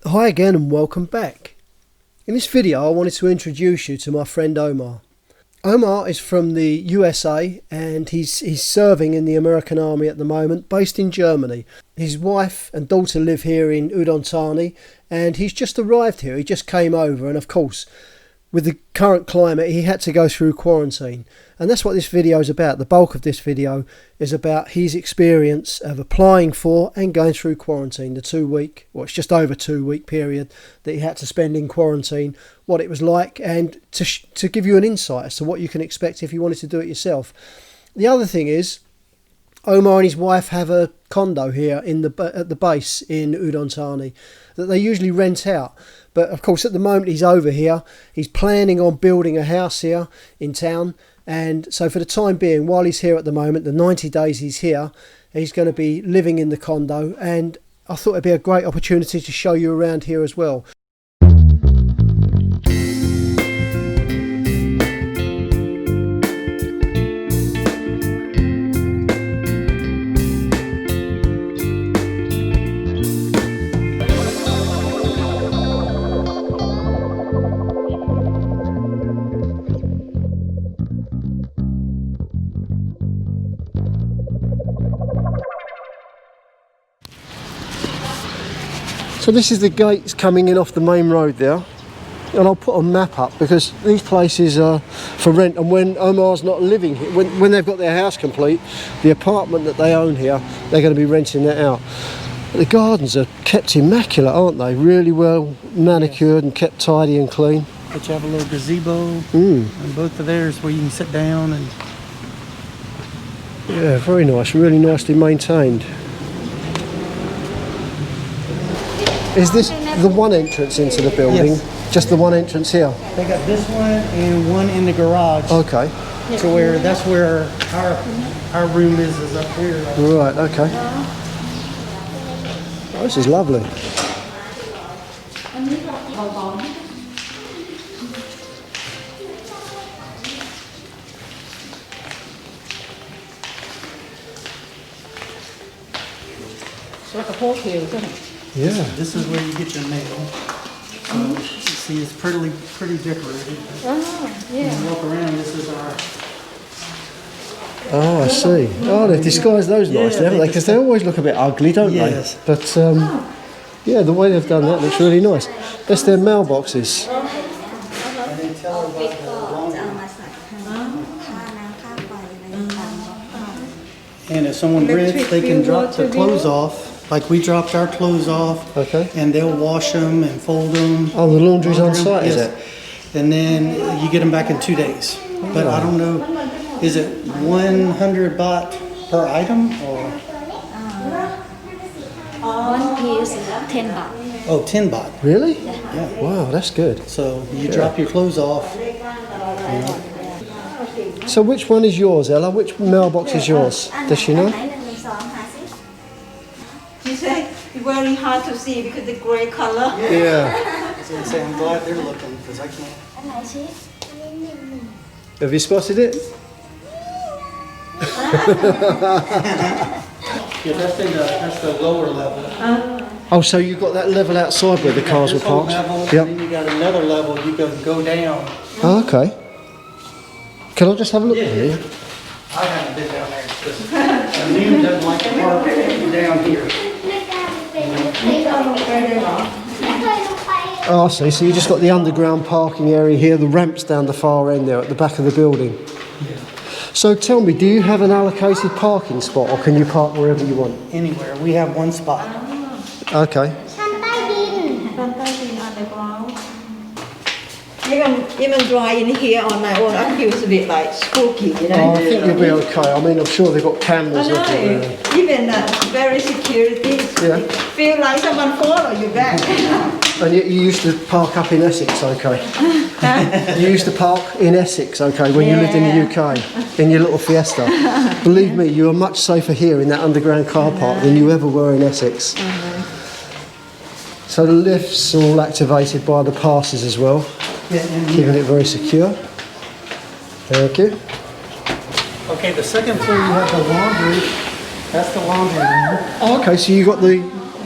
Hi again and welcome back. In this video I wanted to introduce you to my friend Omar. Omar is from the USA and he's serving in the American Army at the moment, based in Germany. His wife and daughter live here in Udon Thani and he's just arrived here. He just came over, and of course with the current climate he had to go through quarantine, and that's what this video is about. The bulk of this video is about his experience of applying for and going through quarantine, the 2 week, well it's just over 2 week period that he had to spend in quarantine, what it was like, and to give you an insight as to what you can expect if you wanted to do it yourself. The other thing is, Omar and his wife have a condo here at the base in Udon Thani that they usually rent out. But of course at the moment he's over here, he's planning on building a house here in town, and so for the time being, while he's here at the moment, the 90 days he's here, he's going to be living in the condo, and I thought it'd be a great opportunity to show you around here as well. So this is the gates coming in off the main road there, and I'll put a map up because these places are for rent, and when Omar's not living here, when they've got their house complete, the apartment that they own here, they're going to be renting that out. But the gardens are kept immaculate, aren't they? Really well manicured and kept tidy and clean. But you have a little gazebo, and both of theirs where you can sit down. And yeah, very nice, really nicely maintained. Is this the one entrance into the building? Yes. Just the one entrance here? They got this one and one in the garage. Okay. To where that's where our room is up here. Right, okay. Oh, this is lovely. It's like a hotel, isn't it? Yeah. This is where you get your mail. So you see, it's pretty decorated. Oh, When yeah. you walk around, this is our. Oh, I see. Oh, they've disguised those nicely, haven't they? Because they always look a bit ugly, don't Yes. they? But yeah, the way they've done that looks really nice. That's their mailboxes. And they tell about the laundry. And if someone rents, they can drop their clothes off. Like we dropped our clothes off. Okay. And they'll wash them and fold them. Oh, the laundry's on site, is it? And then you get them back in 2 days. But I don't know, is it 100 baht per item or? One piece is 10 baht. Oh, 10 baht. Really? Yeah. Wow, that's good. So you drop your clothes off. So which one is yours, Ella? Which mailbox is yours? Does she know? She said it's very hard to see because the grey color. Yeah. So I say I'm glad they're looking because I can't. Have you spotted it? Yeah, that's the lower level. Oh, so you've got that level outside where the cars were This whole parked? level, Yep. and then you got another level you can go down. Oh, okay. Can I just have a look at you? I haven't been down there because Liam doesn't like to park down here. Oh, I see. So you just got the underground parking area here, the ramps down the far end there at the back of the building. So tell me, do you have an allocated parking spot, or can you park wherever you want? Anywhere. We have one spot. Okay. Even dry in here on my own, I feel a bit like spooky, you know. Oh, I think you'll be okay. I mean, I'm sure they've got I cameras know. everywhere. Even very security. Yeah. Feel like someone follow you back. And you used to park up in Essex, okay? You used to park in Essex, okay, when you lived in the UK, in your little Fiesta. Believe me, you are much safer here in that underground car park than you ever were in Essex. So the lift's all activated by the passes as well, keeping it very secure. Thank you. Okay, the second floor you have the laundry. That's the laundry room. Oh, okay, so you got the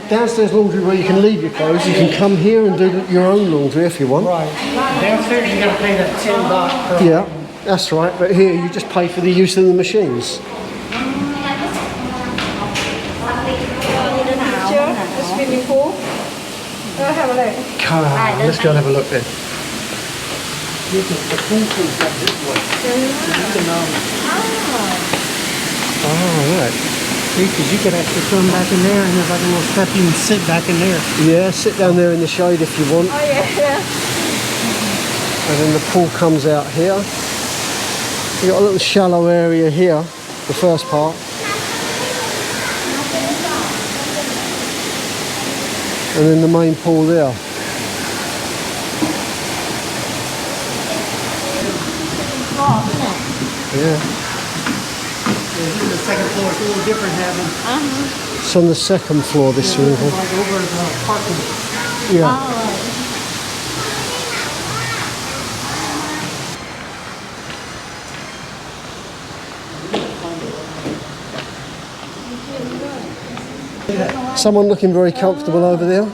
downstairs laundry where you can leave your clothes. You can come here and do your own laundry if you want. Right. Downstairs you gotta pay that $10 per Yeah, that's right. But here you just pay for the use of the machines. The swimming pool. Have a look. Come on, let's go and have a look then. The pool comes up this way. Oh, right. See, because you could actually swim back in there and there's like a little step you can sit back in there. Yeah, sit down there in the shade if you want. Oh yeah. And then the pool comes out here. You've got a little shallow area here, the first part. And then the main pool there. Yeah. The second floor is a little different having. It's on the second floor, this swimming pool. Like over the parking. Yeah. Someone looking very comfortable over there.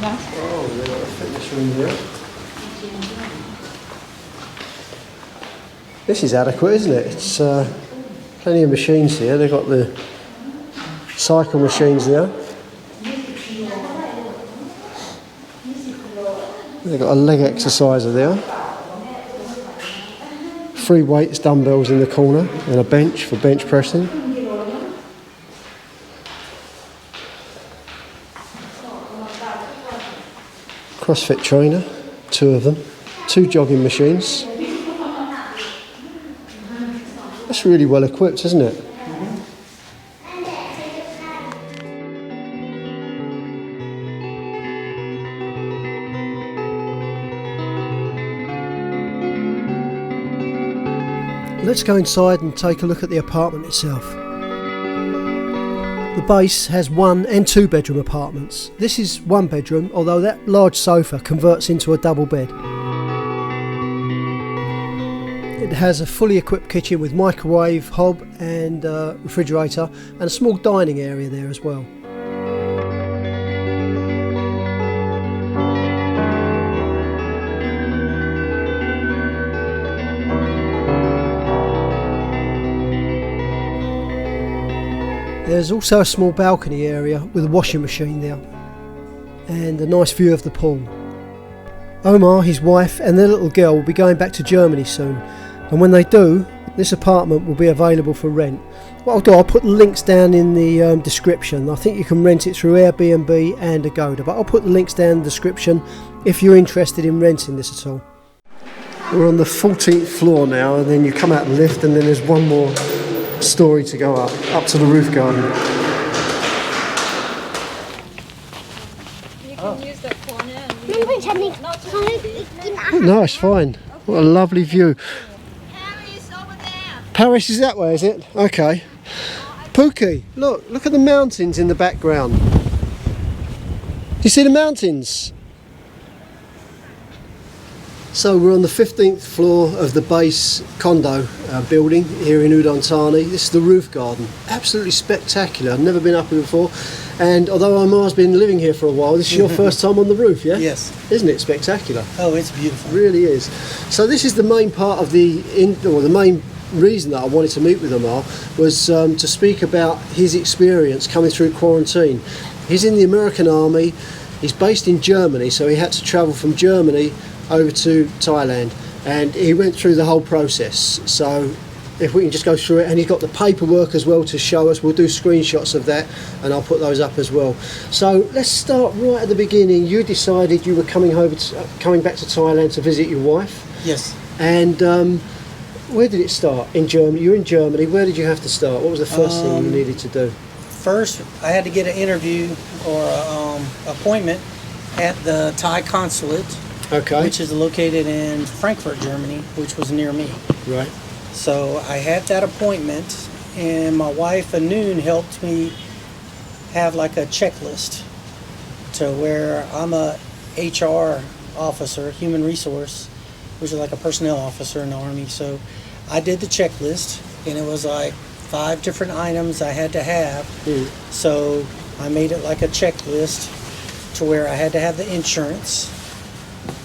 Oh, they've got a fitness room here. This is adequate, isn't it? It's plenty of machines here. They've got the cycle machines there. They've got a leg exerciser there. Free weights, dumbbells in the corner, and a bench for bench pressing. CrossFit trainer, 2 of them. 2 jogging machines. That's really well equipped, isn't it? Let's go inside and take a look at the apartment itself. The base has 1 and 2 bedroom apartments. This is 1 bedroom, although that large sofa converts into a double bed. It has a fully equipped kitchen with microwave, hob and refrigerator, and a small dining area there as well. There's also a small balcony area with a washing machine there and a nice view of the pool. Omar, his wife and their little girl will be going back to Germany soon, and when they do, this apartment will be available for rent. What I'll do, I'll put the links down in the description. I think you can rent it through Airbnb and Agoda, but I'll put the links down in the description if you're interested in renting this at all. We're on the 14th floor now, and then you come out the lift and then there's one more story to go up to the roof garden. You can use that corner and No, it's fine. What a lovely view. Harry's over there. Paris is that way, is it? Okay. Pookie, look at the mountains in the background. Do you see the mountains? So we're on the 15th floor of the base condo building here in Udon Thani. This is the roof garden. Absolutely spectacular. I've never been up here before. And although Omar's been living here for a while, this is your first time on the roof, yeah? Yes. Isn't it spectacular? Oh, it's beautiful. It really is. So this is the main part of the main reason that I wanted to meet with Omar was to speak about his experience coming through quarantine. He's in the American Army. He's based in Germany, so he had to travel from Germany over to Thailand, and he went through the whole process. So if we can just go through it, and he's got the paperwork as well to show us. We'll do screenshots of that and I'll put those up as well. So let's start right at the beginning. You decided you were coming back to Thailand to visit your wife. Yes. And where did it start? In Germany. You're in Germany. Where did you have to start? What was the first thing you needed to do? First, I had to get an interview or appointment at the Thai consulate, Okay. which is located in Frankfurt, Germany, which was near me. Right. So I had that appointment, and my wife Angun helped me have like a checklist to where I'm a HR officer, human resource, which is like a personnel officer in the Army. So I did the checklist, and it was like 5 different items I had to have. So I made it like a checklist to where I had to have the insurance,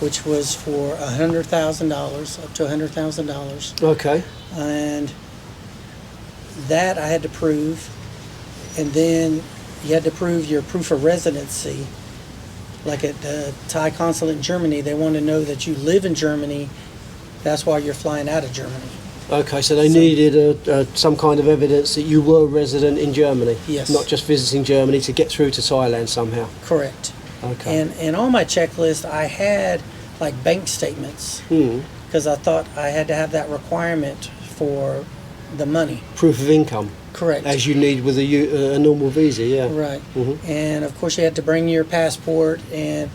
which was for $100,000, up to $100,000. Okay. And that I had to prove. And then you had to prove your proof of residency. Like at the Thai consulate in Germany, they want to know that you live in Germany. That's why you're flying out of Germany. Okay, so they needed some kind of evidence that you were resident in Germany. Yes. Not just visiting Germany to get through to Thailand somehow. Correct. Okay. And on my checklist, I had like bank statements because I thought I had to have that requirement for the money. Proof of income. Correct. As you need with a normal visa, yeah. Right. And of course, you had to bring your passport, and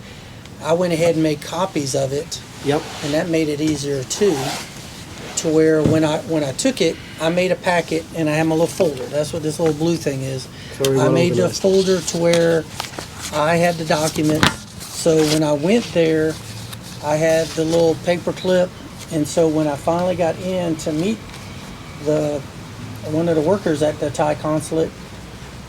I went ahead and made copies of it. Yep. And that made it easier too. To where when I took it, I made a packet and I had my little folder. That's what this little blue thing is. Very well I made organized. the folder to where I had the documents. So when I went there, I had the little paper clip, and so when I finally got in to meet one of the workers at the Thai consulate,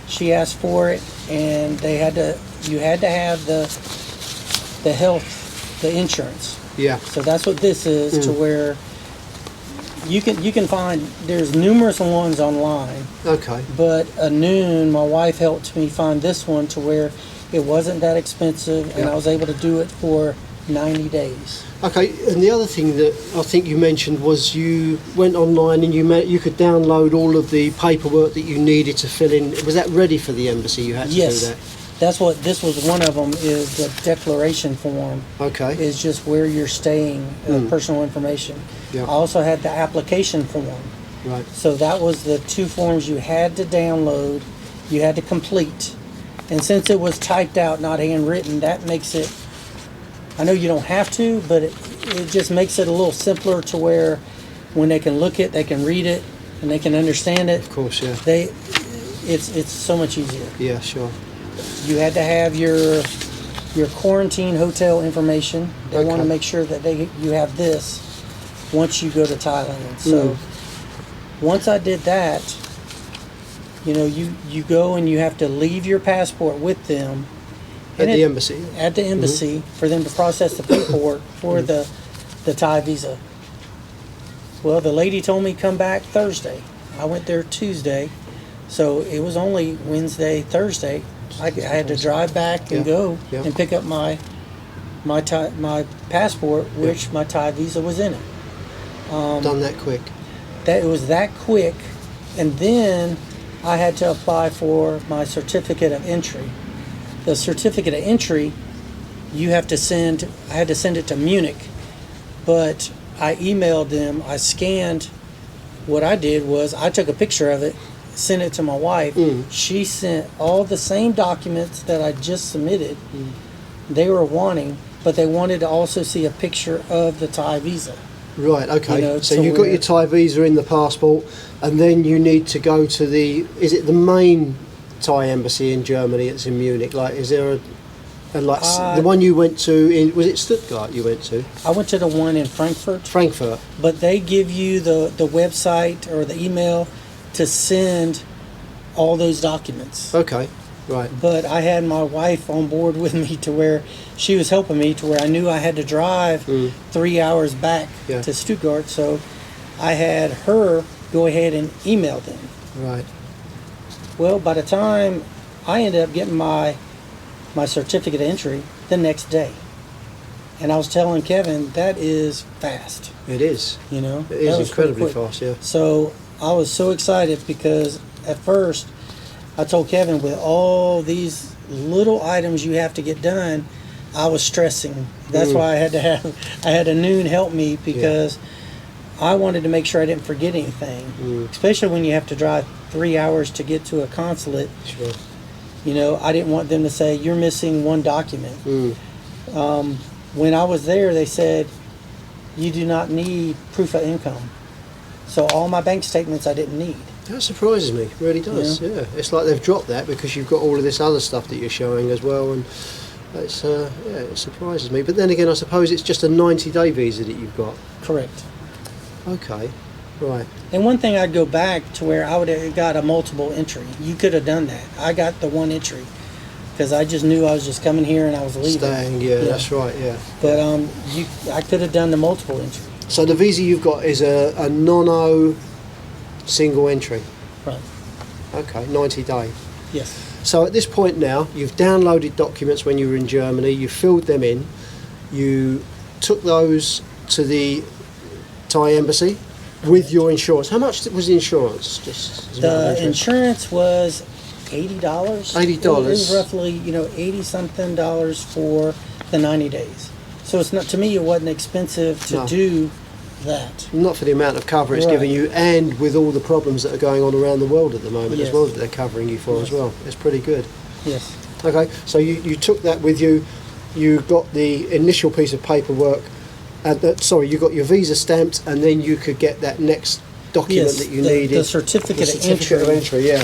she asked for it, and you had to have the health, the insurance. Yeah. So that's what this is, to where you can find, there's numerous ones online, Okay. but my wife helped me find this one to where it wasn't that expensive, and Yeah. I was able to do it for 90 days. Okay, and the other thing that I think you mentioned was you went online and you could download all of the paperwork that you needed to fill in. Was that ready for the embassy? You had to Yes. do that? That's what this was. One of them is the declaration form. Okay. Is just where you're staying, personal information. Yeah. I also had the application form. Right. So that was the 2 forms you had to download, you had to complete. And since it was typed out, not handwritten, that makes it, I know you don't have to, but it just makes it a little simpler to where when they can look it, they can read it, and they can understand it. Of course, yeah. It's so much easier. Yeah, sure. You had to have your quarantine hotel information. They want to Okay. make sure that you have this once you go to Thailand. So once I did that, you go and you have to leave your passport with them At the embassy? At the embassy for them to process the paperwork for the Thai visa. Well, the lady told me come back Thursday. I went there Tuesday, so it was only Wednesday, Thursday. I had to drive back and go and pick up my passport, which my Thai visa was in it. Done that quick? That it was that quick, and then I had to apply for my certificate of entry. The certificate of entry, I had to send it to Munich, but I emailed them. I scanned. What I did was I took a picture of it, sent it to my wife. She sent all the same documents that I just submitted. They were wanting, but they wanted to also see a picture of the Thai visa. Right, okay. So to you've got where- your Thai visa in the passport, and then you need to go to is it the main Thai embassy in Germany? It's in Munich. Like, is there the one you went to was it Stuttgart you went to? I went to the one in Frankfurt. Frankfurt. But they give you the website or the email to send all those documents. Okay, right. But I had my wife on board with me to where she was helping me to where I knew I had to drive 3 hours back to Stuttgart. So I had her go ahead and email them. Right. Well, by the time I ended up getting my certificate of entry the next day. And I was telling Kevin, that is fast. It is. You know? It is That was pretty incredibly quick. fast, yeah. So I was so excited because at first I told Kevin with all these little items you have to get done, I was stressing. That's why I had a noon help me because I wanted to make sure I didn't forget anything, especially when you have to drive 3 hours to get to a consulate. Sure. You know, I didn't want them to say, you're missing one document. When I was there, they said, you do not need proof of income. So all my bank statements I didn't need. That surprises me, really does. Yeah. It's like they've dropped that because you've got all of this other stuff that you're showing as well, and That's yeah, it surprises me. But then again, I suppose it's just a 90-day visa that you've got. Correct. Okay, right. And one thing, I'd go back to where I would have got a multiple entry. You could have done that. I got the one entry because I just knew I was just coming here and I was leaving. Staying, yeah, that's right, yeah. But I could have done the multiple entry. So the visa you've got is a non-O single entry. Right. Okay, 90-day. Yes. So at this point now, you've downloaded documents when you were in Germany, you filled them in, you took those to the Thai embassy with your insurance. How much was the insurance? Just as a matter of The interest. insurance was $80. $80. It was roughly, 80 something dollars for the 90 days. So it's not, to me, it wasn't expensive to No. do that. Not for the amount of cover it's Right. giving you, and with all the problems that are going on around the world at the moment as Yes. well that they're covering you for as well. It's pretty good. Yes. Okay, so you took that with you, you got the initial piece of paperwork, you got your visa stamped, and then you could get that next document Yes, that you the needed. certificate of certificate of entry, yeah.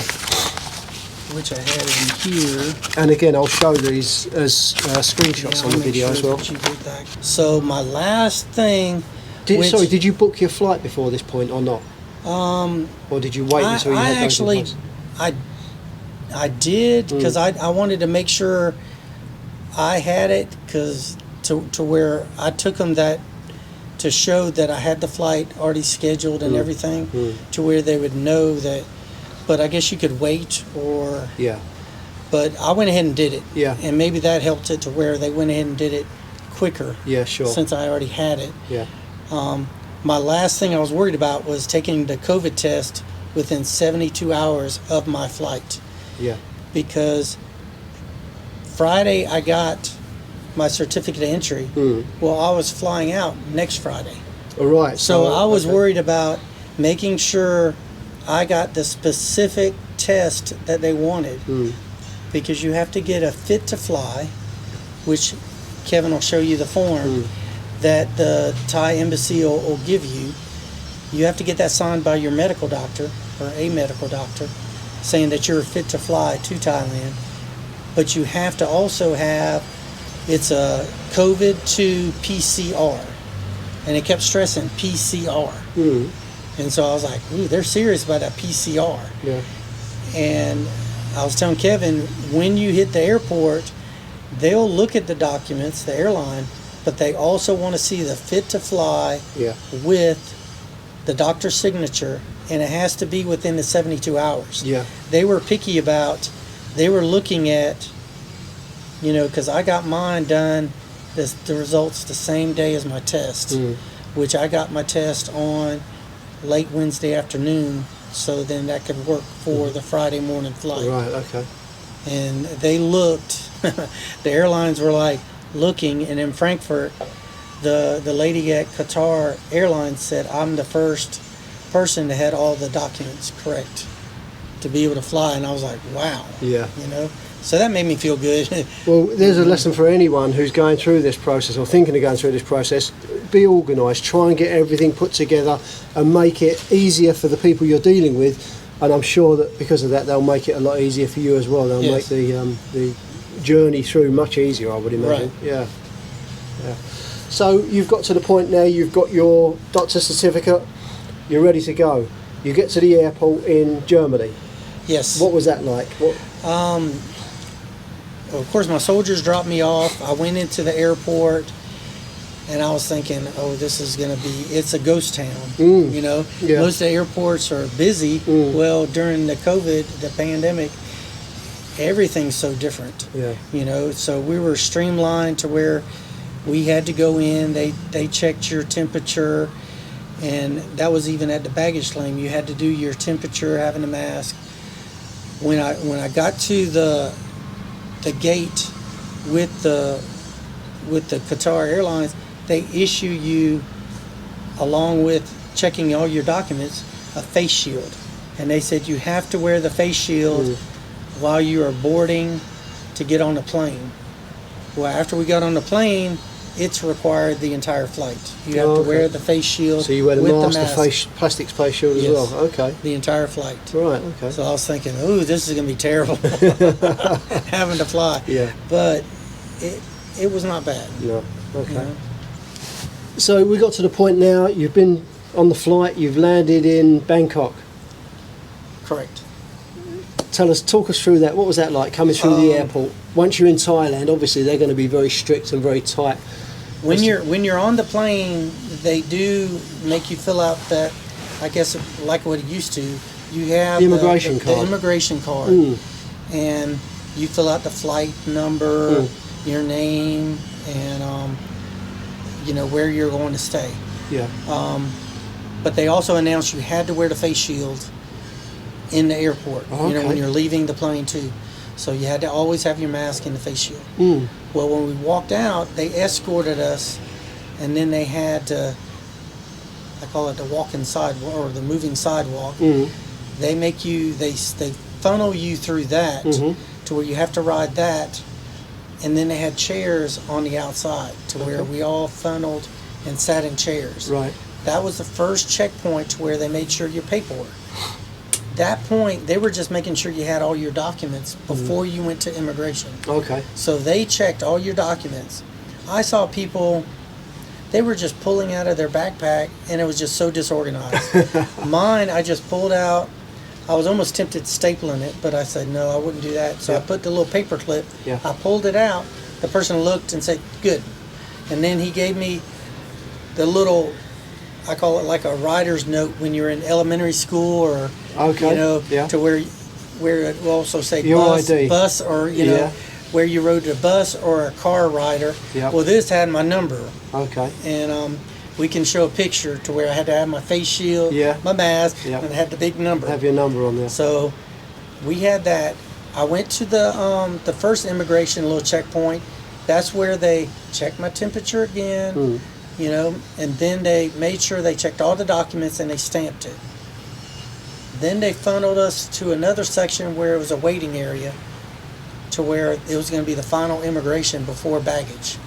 which I had in here. And again, I'll show these as screenshots Yeah, on the I'll make video sure as well. that you get that. So my last thing, Did you book your flight before this point or not? Or did you wait until you had those in place? I did because I wanted to make sure I had it, because to where I took them that to show that I had the flight already scheduled and everything, to where they would know that. But I guess you could wait, or Yeah, but I went ahead and did it. Yeah. And maybe that helped it to where they went ahead and did it quicker. yeah, sure. Since I already had it. Yeah, My last thing I was worried about was taking the COVID test within 72 hours of my flight, yeah. because Friday I got my certificate of entry. Well, I was flying out next Friday. All right. So I was okay. worried about making sure I got the specific test that they wanted, because you have to get a fit to fly, which Kevin will show you the form that the Thai embassy will give you. You have to get that signed by your medical doctor, or a medical doctor, saying that you're fit to fly to Thailand. But you have to also have, it's a COVID-2 PCR. And it kept stressing PCR. And so I was like, ooh, they're serious about that PCR. Yeah. And I was telling Kevin, when you hit the airport, they'll look at the documents, the airline, but they also want to see the fit to fly Yeah. with the doctor's signature, and it has to be within the 72 hours. Yeah. They were picky about, they were looking at, because I got mine done, the results the same day as my test, which I got my test on late Wednesday afternoon, so then that could work for the Friday morning flight. Right. Okay. And they looked, the airlines were like looking, and in Frankfurt, the lady at Qatar Airlines said, I'm the first person that had all the documents correct to be able to fly. And I was like, wow. Yeah. So that made me feel good. Well, there's a lesson for anyone who's going through this process or thinking of going through this process. Be organised, try and get everything put together and make it easier for the people you're dealing with. And I'm sure that because of that, they'll make it a lot easier for you as well. They'll Yes. make the journey through much easier, I would imagine. Right. Yeah. Yeah. So you've got to the point now, you've got your doctor's certificate, you're ready to go. You get to the airport in Germany. Yes. What was that like? Of course, my soldiers dropped me off. I went into the airport, and I was thinking, oh, this is going to be, it's a ghost town. Yeah. Most of the airports are busy. Well, during the COVID, the pandemic, everything's so different. Yeah. So we were streamlined to where we had to go in, they checked your temperature, and that was even at the baggage claim. You had to do your temperature, having a mask. When I got to the gate with the Qatar Airlines, they issue you, along with checking all your documents, a face shield. And they said you have to wear the face shield while you are boarding to get on the plane. Well, after we got on the plane, it's required the entire flight. You have to wear the face shield. So you wear the with mask, the plastic face shield as well. Okay. The entire flight. Right. Okay. So I was thinking, ooh, this is going to be terrible, having to fly. Yeah. But it was not bad. No. Okay. You know? So we got to the point now. You've been on the flight. You've landed in Bangkok. Correct. Talk us through that. What was that like coming through the airport? Once you're in Thailand, obviously they're going to be very strict and very tight. When you're on the plane, they do make you fill out that, I guess, like what it used to. You have the immigration card. The immigration card, and you fill out the flight number, your name, and where you're going to stay. Yeah. But they also announced you had to wear the face shield in the airport. Oh, okay. When you're leaving the plane too. So you had to always have your mask and the face shield. Well, when we walked out, they escorted us, and then they had to, I call it the walking sidewalk or the moving sidewalk. They make you, they funnel you through that to where you have to ride that, and then they had chairs on the outside to where we all funneled and sat in chairs. Right. That was the first checkpoint to where they made sure your paperwork. That point, they were just making sure you had all your documents before you went to immigration. Okay. So they checked all your documents. I saw people, they were just pulling out of their backpack, and it was just so disorganized. Mine, I just pulled out. I was almost tempted stapling it, but I said, no, I wouldn't do that. So I put the little paper clip. Yeah. I pulled it out. The person looked and said, good. And then he gave me the little, I call it like a rider's note when you're in elementary school, or to where it will also say your ID. Bus, or where you rode a bus or a car rider. Yep. Well, this had my number. Okay. And we can show a picture to where I had to have my face shield, my mask, and it had the big number. Have your number on there. So we had that. I went to the first immigration little checkpoint. That's where they checked my temperature again. And then they made sure they checked all the documents and they stamped it. Then they funneled us to another section where it was a waiting area, to where it was going to be the final immigration before baggage.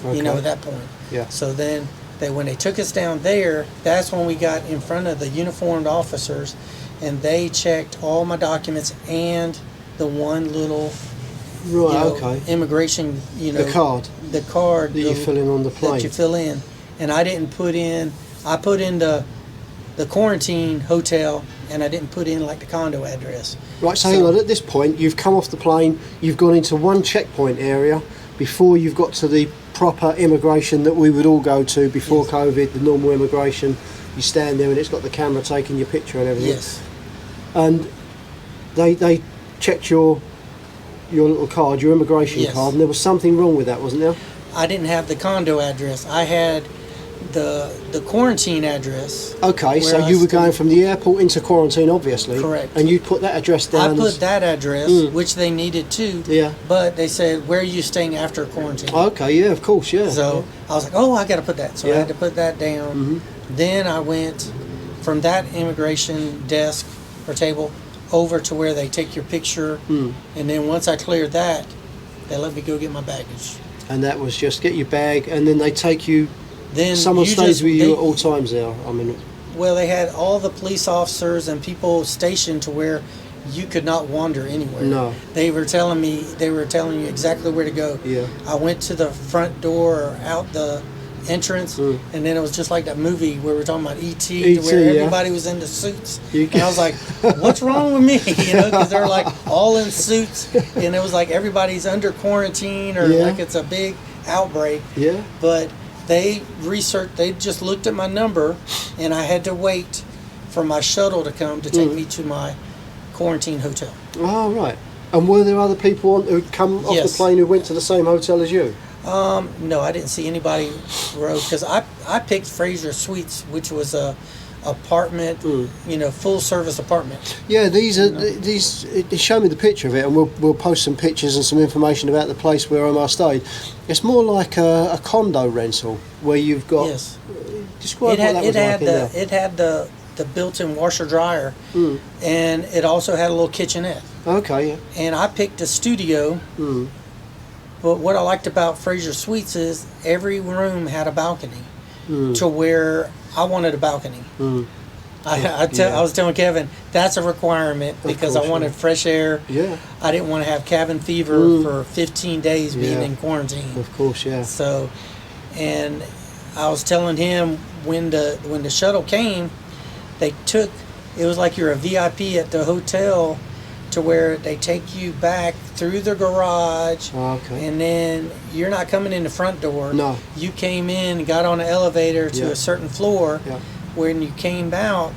Okay. At that point. Yeah. So then when they took us down there, that's when we got in front of the uniformed officers, and they checked all my documents and the one little immigration, the card that you fill in on the plane. That you fill in. And I didn't put in, I put in the quarantine hotel, and I didn't put in like the condo address. Right, so hang on, at this point you've come off the plane, you've gone into one checkpoint area before you've got to the proper immigration that we would all go to before COVID, the normal immigration. You stand there and it's got the camera taking your picture and everything. Yes. And they checked your little card, your immigration card, and there was something wrong with that, wasn't there? I didn't have the condo address. I had the quarantine address. Okay, so you were going from the airport into quarantine, obviously. Correct. And you put that address down. I put that address, which they needed too. Yeah. But they said, where are you staying after quarantine? Okay, yeah, of course, yeah. So I was like, oh, I got to put that. So I had to put that down. Then I went from that immigration desk or table over to where they take your picture. And then once I cleared that, they let me go get my baggage. And that was just get your bag, and then they take you. Then someone stays with you at all times there. I mean, well, they had all the police officers and people stationed to where you could not wander anywhere. No. They were telling you exactly where to go. Yeah. I went to the front door or out the entrance, and then it was just like that movie where we're talking about E.T. to where everybody was in the suits. And I was like, what's wrong with me? Because they're like all in suits, and it was like everybody's under quarantine or like it's a big outbreak. Yeah. But they just looked at my number, and I had to wait for my shuttle to come to take me to my quarantine hotel. Oh, right. And were there other people who'd come off the plane who went to the same hotel as you? No, I didn't see anybody road, because I picked Fraser Suites, which was a apartment, full service apartment. Yeah, these. Show me the picture of it, and we'll post some pictures and some information about the place where Omar stayed. It's more like a condo rental where you've got. Yes. Describe what that was like in there. It had the built-in washer dryer, and it also had a little kitchenette. Okay. Yeah. And I picked a studio. But what I liked about Fraser Suites is every room had a balcony, to where I wanted a balcony. I was telling Kevin that's a requirement because course, I wanted fresh air. Yeah. I didn't want to have cabin fever for 15 days being in quarantine. Of course, yeah. So, and I was telling him when the shuttle came, it was like you're a VIP at the hotel, to where they take you back through the garage, and then you're not coming in the front door. No. You came in, got on an elevator to a certain floor. Yeah. When you came out,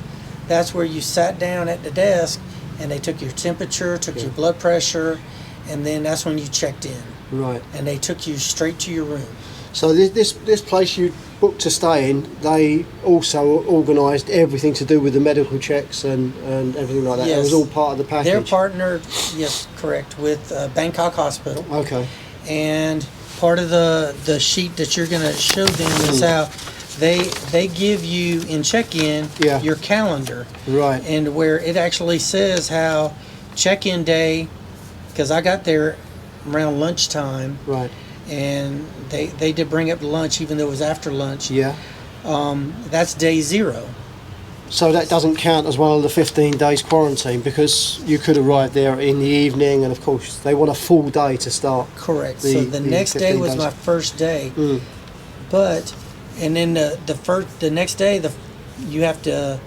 that's where you sat down at the desk, and they took your temperature, took your blood pressure, and then that's when you checked in. Right. And they took you straight to your room. So this place you booked to stay in, they also organised everything to do with the medical checks and everything like that. Yes. It was all part of the package. They're partnered, yes, correct, with Bangkok Hospital. Okay. And part of the sheet that you're going to show them is how they give you in check-in your calendar. Right. And where it actually says how check-in day, because I got there around lunchtime. Right. And they did bring up lunch, even though it was after lunch. Yeah. That's day 0. So that doesn't count as one of the 15 days quarantine, because you could arrive there in the evening, and of course they want a full day to start. Correct. So the next day was my first day. But and then the next day you have to,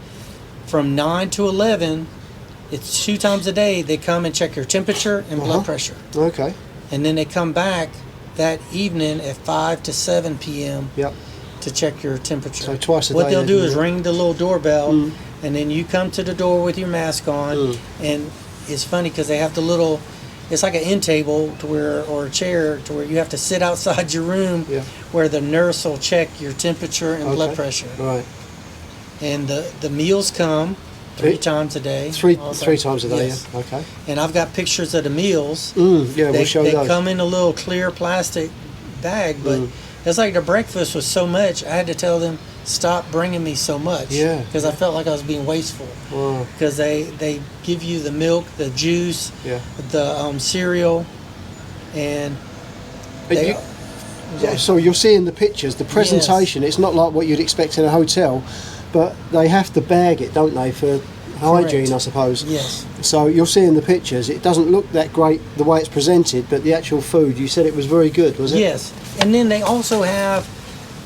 from 9 to 11, it's 2 times a day they come and check your temperature and blood pressure. Okay. And then they come back that evening at 5 to 7 p.m. to check your temperature. So twice a day. What they'll do is ring the little doorbell, and then you come to the door with your mask on. And it's funny because they have the little, it's like an end table to where, or a chair to where you have to sit outside your room, where the nurse will check your temperature and blood pressure. Right. And the meals come 3 times a day. Three times a day. Yes. Yeah. Okay. And I've got pictures of the meals. Yeah, we'll show they those. come in a little clear plastic bag, but it's like the breakfast was so much, I had to tell them stop bringing me so much. Yeah. Because I felt like I was being wasteful. Wow. Because they give you the milk, the juice, the cereal, and so you're seeing the pictures, the presentation. It's not like what you'd expect in a hotel, but they have to bag it, don't they, for hygiene, I suppose. Yes. So you're seeing the pictures. It doesn't look that great the way it's presented, but the actual food, you said it was very good, was it? Yes. And then they also have,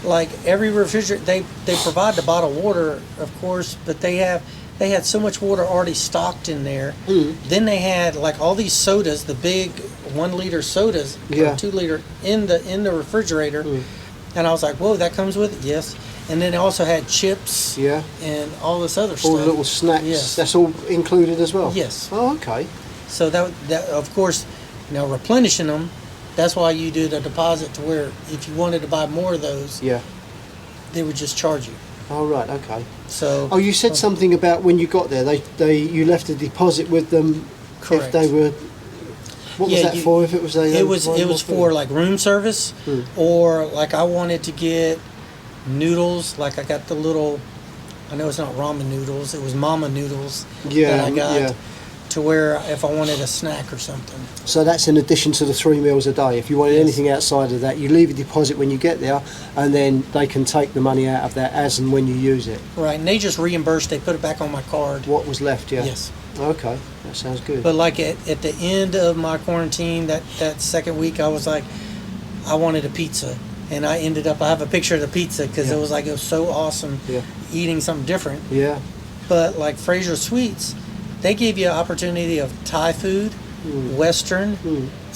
like, every refrigerator, they provide the bottled water, of course, but they had so much water already stocked in there. Then they had like all these sodas, the big 1 liter sodas, or 2 liter in the refrigerator. And I was like, whoa, that comes with it? Yes. And then they also had chips and all this other stuff. All the little snacks. Yes. That's all included as well? Yes. Oh, okay. So that of course, replenishing them, that's why you do the deposit, to where if you wanted to buy more of those, they would just charge you. Oh, right, okay. So. Oh, you said something about when you got there, you left a deposit with them. Correct. If they were. What was that for? If it was it was for like room service, or like I wanted to get noodles. Like I got the little, I know it's not ramen noodles, it was mama noodles that I got, to where if I wanted a snack or something. So that's in addition to the 3 meals a day. If you wanted anything outside of that, you leave a deposit when you get there, and then they can take the money out of that as and when you use it. Right, and they just reimbursed, they put it back on my card. What was left, Yes. Okay, that sounds good. But like at the end of my quarantine, that second week, I was like, I wanted a pizza. And I have a picture of the pizza, because it was so awesome eating something different. Yeah. But like Fraser Suites, they gave you an opportunity of Thai food, Western,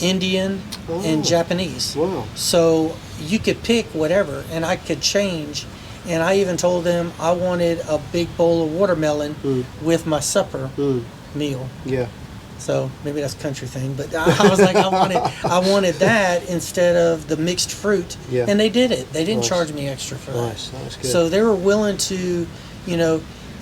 Indian, and Japanese. Wow. So you could pick whatever, and I could change. And I even told them I wanted a big bowl of watermelon with my supper meal. Yeah. So maybe that's a country thing, but I was like, I wanted that instead of the mixed fruit. Yeah. And they did it. They didn't charge me extra for that. Nice, that's good. So they were willing to,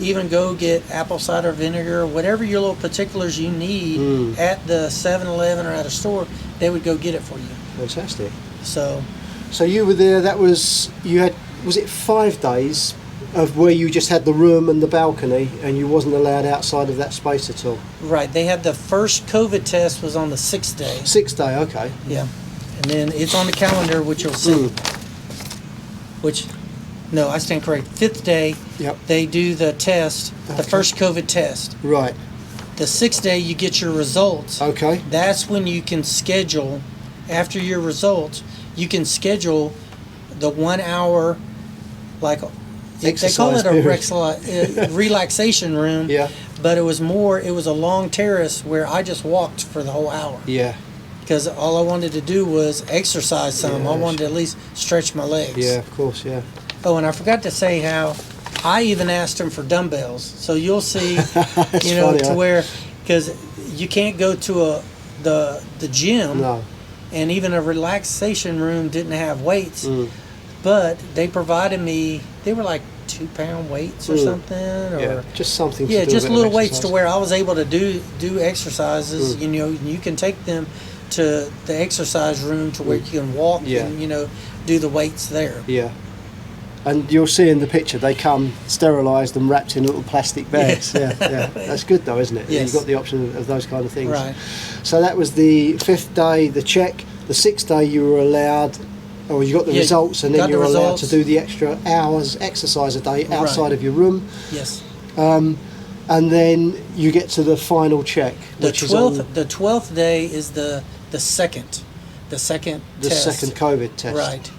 even go get apple cider vinegar, whatever your little particulars you need at the 7-Eleven or at a store, they would go get it for you. Fantastic. So you were there, was it 5 days of where you just had the room and the balcony, and you wasn't allowed outside of that space at all? Right. They had the first COVID test was on the 6th day. 6th day, okay. Yeah. And then it's on the calendar, which you'll see. Which No, I stand correct. 5th day, Yep. they do the test, the Okay. first COVID test. Right. The 6th day, you get your results. Okay. That's when you can schedule, after your results, you can schedule the 1 hour, like, they call it a relaxation room. Yeah. But it was a long terrace where I just walked for the whole hour. Yeah. Because all I wanted to do was exercise some. Yeah, I wanted to at least stretch my legs. Yeah, of course, yeah. Oh, and I forgot to say how I even asked him for dumbbells. So you'll see, funny, to huh? where, because you can't go to the gym, No. and even a relaxation room didn't have weights, Mm. but they provided me, they were like 2-pound weights or something, or Yeah. Just something to yeah, do a just bit of little weights to exercise. where I was able to do exercises. You can take them to the exercise room to where you can walk Yeah. and do the weights there. Yeah. And you'll see in the picture, they come sterilised and wrapped in little plastic bags. Yeah, yeah. That's good though, isn't it? Yes. You've got the option of those kind of things. Right. So that was the 5th day, the check. The 6th day you were allowed, or you got the Yeah, results, and then got the you were allowed to results. do the extra hours exercise a day outside Right. of your room. Yes. And then you get to the final check, The which is 12th on the 12th day is the second the test. second COVID test. Right.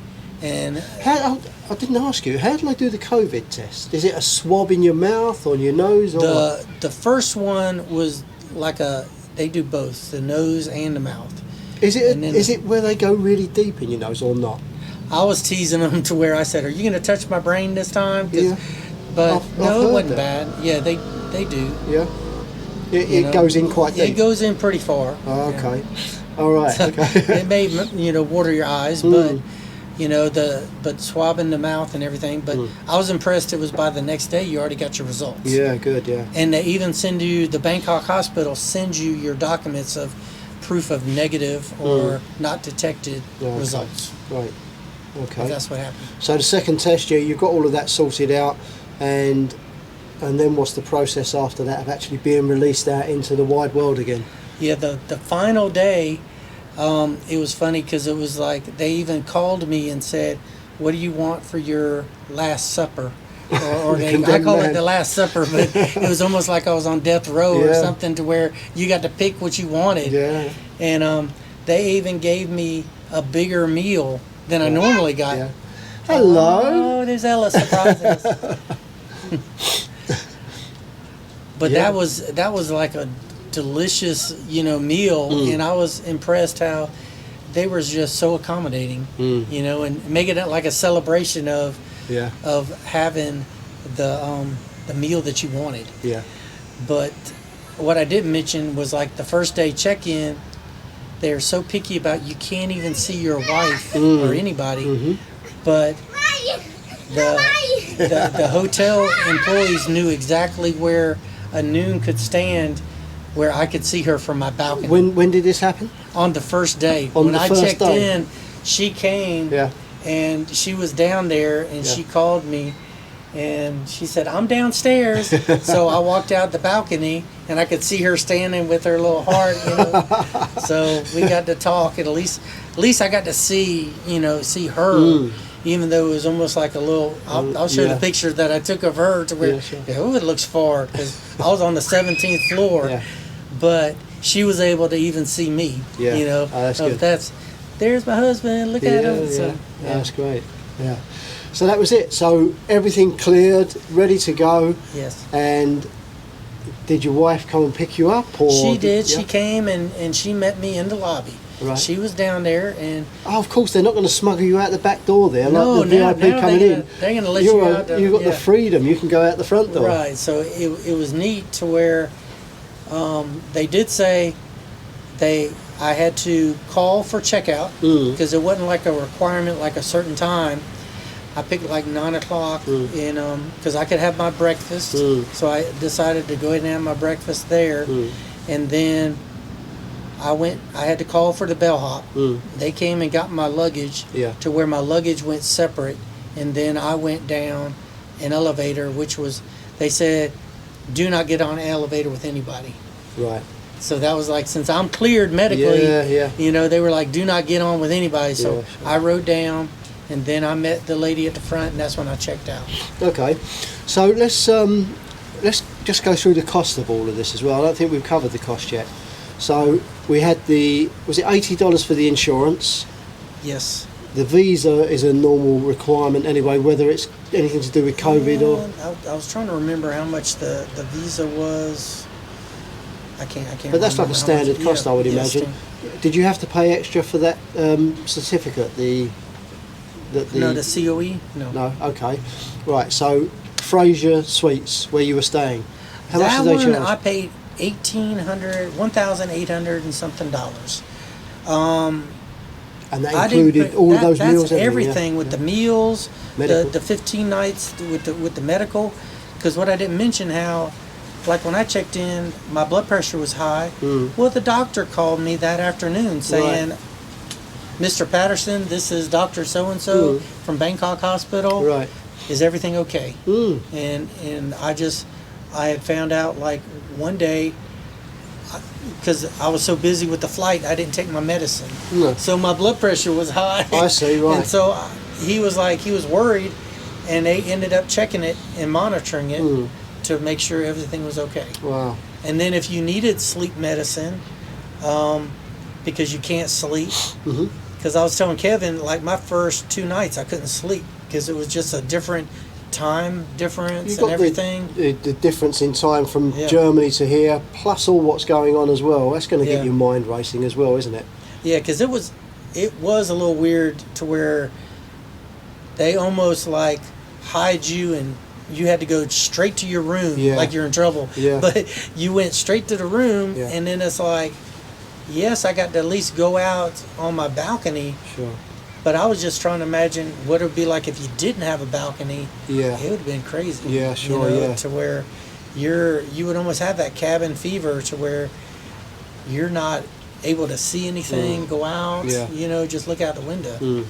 And How, I didn't ask you, how do they do the COVID test? Is it a swab in your mouth, on your nose, or what? the first one was like they do both, the nose and the mouth. Is it and then- is it where they go really deep in your nose or not? I was teasing them to where I said, "Are you going to touch my brain this time?" 'Cause- Yeah. But I've no, heard it wasn't that. bad. Yeah, they do. Yeah. It, you it know. goes in quite deep. It goes in pretty far. Oh, Yeah. okay. All right. Okay. It may water your eyes, but but swabbing the mouth and everything. But I was impressed. It was by the next day you already got your results. Yeah. Good. Yeah. And they even send you, the Bangkok hospital sends you your documents of proof of negative or not detected Okay. results. Right. Okay. That's what happened. So the second test, yeah, you've got all of that sorted out, and then what's the process after that of actually being released out into the wide world again? Yeah, the final day, it was funny because it was like they even called me and said, "What do you want for your last supper?" Or I Condemned call man. it the Last Supper, but it was almost like I was on death row or Yeah. something, to where you got to pick what you wanted. Yeah. And they even gave me a bigger meal than I normally got. Yeah. Hello. Oh, there's Ella surprising us. But Yeah. that was like a delicious, meal, and I was impressed how they were just so accommodating, and making it like a celebration of Yeah. having the meal that you wanted. Yeah. But what I didn't mention was, like, the first day check-in, they're so picky about, you can't even see your wife or anybody, but the hotel employees knew exactly where Angun could stand, where I could see her from my balcony. When did this happen? On the first day. On When the I first checked day? in, she came Yeah. and she was down there, and she called me and she said, "I'm downstairs." So I walked out the balcony and I could see her standing with her little heart, So we got to talk, and at least I got to see her. Even though it was almost like a little, I'll show Yeah. the picture that I took of her, to where, Yeah, sure. it looks far, because I was on the 17th floor, Yeah. but she was able to even see me. Yeah. Oh, that's good. There's my husband, look at him. So, yeah. That's great. Yeah. So that was it. So everything cleared, ready to go. Yes. And did your wife come and pick you up? Or She did. yeah? She came and she met me in the lobby. Right. She was down there, and Oh, of course, they're not going to smuggle you out the back door there, No, like the now- VIP now coming in. they're gonna let you out You've got yeah. the freedom. You can go out the front door. right. So it was neat to where they did say I had to call for checkout, because it wasn't like a requirement, like a certain time. I picked like 9 o'clock, and because I could have my breakfast, so I decided to go ahead and have my breakfast there, and then I had to call for the bellhop. They came and got my luggage to where my luggage went separate, and then I went down an elevator, which was, they said, do not get on an elevator with anybody. Right. So that was like, since I'm cleared medically, Yeah. they were like, do not get on with anybody. So Yeah, sure. I rode down, and then I met the lady at the front, and that's when I checked out. Okay, so let's just go through the cost of all of this as well. I don't think we've covered the cost yet. So we had was it $80 for the insurance? Yes. The visa is a normal requirement anyway, whether it's anything to do with COVID or... I was trying to remember how much the visa was. I can't. But that's like a standard cost, I would imagine. Did you have to pay extra for that certificate? No, the COE? No. No, okay. Right, so Fraser Suites, where you were staying. How much did they charge? I paid $1,800 and something dollars. And that included all of those meals? That's everything, with the meals, medical. the 15 nights with the medical. Because what I didn't mention, how, like when I checked in, my blood pressure was high. Well, the doctor called me that afternoon saying, Mr. Patterson, this is Dr. So-and-so from Bangkok Hospital. Right. Is everything okay? And I had found out, like, one day, because I was so busy with the flight, I didn't take my medicine. No. So my blood pressure was high. I see, right. And so he was worried, and they ended up checking it and monitoring it to make sure everything was okay. Wow. And then if you needed sleep medicine, because you can't sleep, because I was telling Kevin, like, my first 2 nights I couldn't sleep because it was just a different time difference and everything. The difference in time from Germany to here, plus all what's going on as well. That's going to get your mind racing as well, isn't it? Yeah, because it was a little weird to where they almost like hide you and you had to go straight to your room like you're in trouble. Yeah. But you went straight to the room and then it's like, yes, I got to at least go out on my balcony. Sure. But I was just trying to imagine what it would be like if you didn't have a balcony. Yeah. It would have been crazy. Yeah, sure, to where you would almost have that cabin fever to where you're not able to see anything, go out, just look out the window.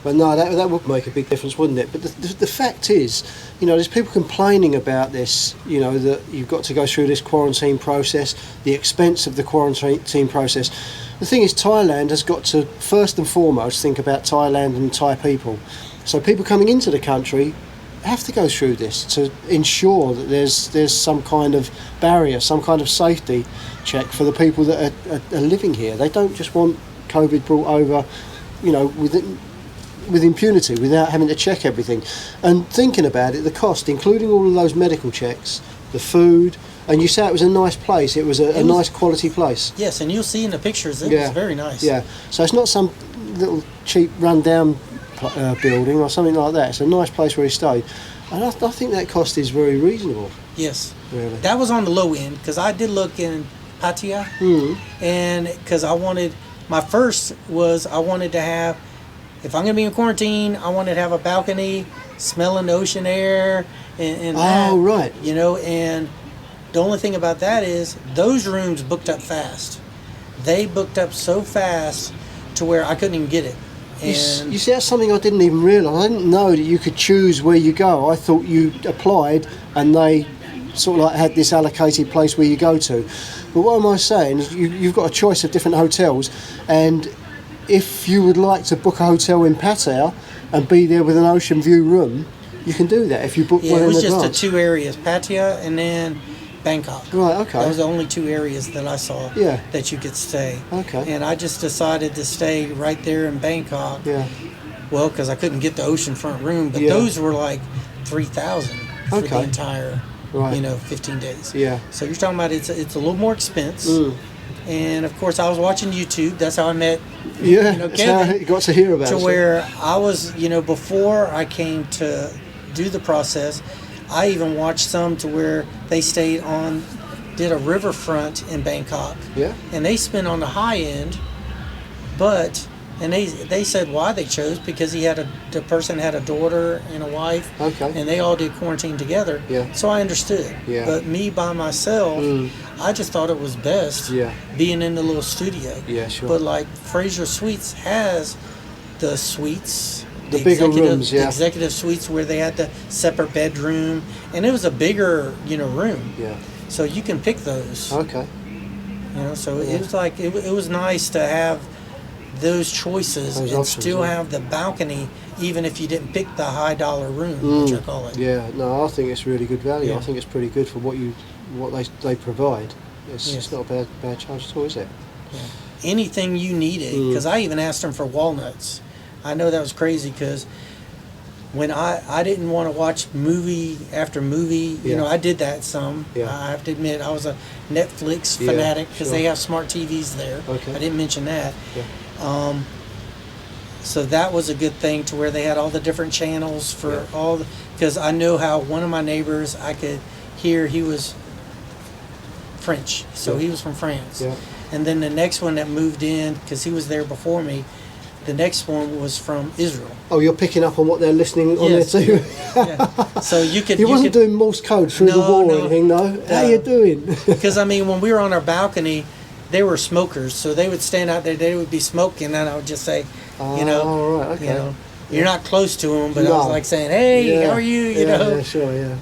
But no, that would make a big difference, wouldn't it? But the fact is, there's people complaining about this, that you've got to go through this quarantine process, the expense of the quarantine process. The thing is, Thailand has got to, first and foremost, think about Thailand and Thai people. So people coming into the country have to go through this to ensure that there's some kind of barrier, some kind of safety check for the people that are living here. They don't just want COVID brought over, with impunity, without having to check everything. And thinking about it, the cost, including all of those medical checks, the food, and you say it was a nice place. It was a nice quality place. Yes, and you'll see in the pictures, it was very nice. Yeah, so it's not some little cheap run-down building or something like that. It's a nice place where he stayed. And I think that cost is very reasonable. Yes. Really. That was on the low end, because I did look in Pattaya, and because I wanted to have, if I'm going to be in quarantine, I wanted to have a balcony, smelling the ocean air, and that, right. And the only thing about that is those rooms booked up fast. They booked up so fast to where I couldn't even get it. And you see, that's something I didn't even realise. I didn't know that you could choose where you go. I thought you applied and they sort of like had this allocated place where you go to. But what am I saying is you've got a choice of different hotels, and if you would like to book a hotel in Pattaya and be there with an ocean view room, you can do that if you book one in advance. It was just the 2 areas, Pattaya and then Bangkok. Right, okay. Those are the only 2 areas that I saw that you could stay. Okay. And I just decided to stay right there in Bangkok. Yeah. Well, because I couldn't get the oceanfront room, but those were like $3,000 for the entire, 15 days. Yeah. So you're talking about it's a little more expense. And of course, I was watching YouTube. That's how I met. That's Kevin, how you got to hear about it. To where I was, before I came to do the process, I even watched some to where they did a riverfront in Bangkok. Yeah. And they spent on the high end, and they said why they chose, because the person had a daughter and a wife. Okay. And they all did quarantine together. Yeah. So I understood. Yeah. But me by myself, I just thought it was best being in the little studio. Yeah, sure. But like Fraser Suites has the suites. The bigger rooms, the executive suites where they had the separate bedroom, and it was a bigger, room. Yeah. So you can pick those. Okay. So it was like it was nice to have those choices Those and options, still yeah. have the balcony, even if you didn't pick the high dollar room, which I call it. Yeah, no, I think it's really good value. Yeah. I think it's pretty good for what they provide. It's Yes. not a bad charge at all, is it? Anything you needed, because I even asked them for walnuts. I know that was crazy because when I didn't want to watch movie after movie, you Yeah. know, I did that some. Yeah. I have to admit, I was a Netflix Yeah, fanatic because sure. they have smart TVs there. Okay. I didn't mention that. Yeah. So that was a good thing to where they had all the different channels for all the, because I know how one of my neighbors, I could hear he was French, so Yeah. he was from France. Yeah. And then the next one that moved in, because he was there before me, the next one was from Israel. Oh, you're picking up on what they're listening on Yes. there too. Yeah. So you could. He wasn't doing Morse code through the No, wall or no. anything, no? How you doing? Because I mean, when we were on our balcony, they were smokers, so they would stand out there. They would be smoking, and I would just say, you know, Oh, right, okay. you know, you're not close to them, but I was No. like saying, hey, Yeah. how are you? You Yeah, know, yeah, sure, yeah.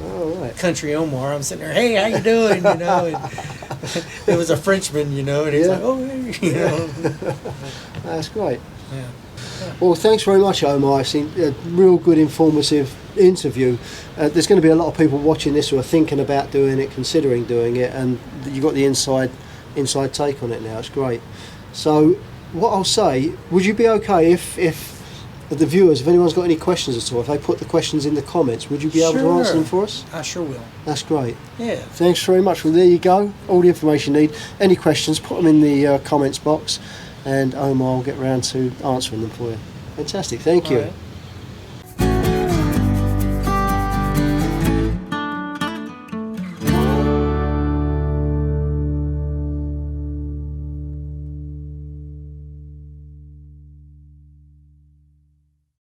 Oh, right. country Omar. I'm sitting there, hey, how you doing? You know, and it was a Frenchman, you know, and he's Yeah. like, oh, hey, you know, That's great. yeah. Well, thanks very much, Omar. It's a real good, informative interview. There's going to be a lot of people watching this who are thinking about doing it, considering doing it, and you got the inside take on it now. It's great. So, what I'll say, would you be okay if the viewers, if anyone's got any questions at all, if they put the questions in the comments, would you be able to answer Sure. them for us? I sure will. That's great. Yeah. Thanks very much. Well, there you go. All the information you need. Any questions, put them in the comments box, and Omar will get round to answering them for you. Fantastic. Thank you. All right.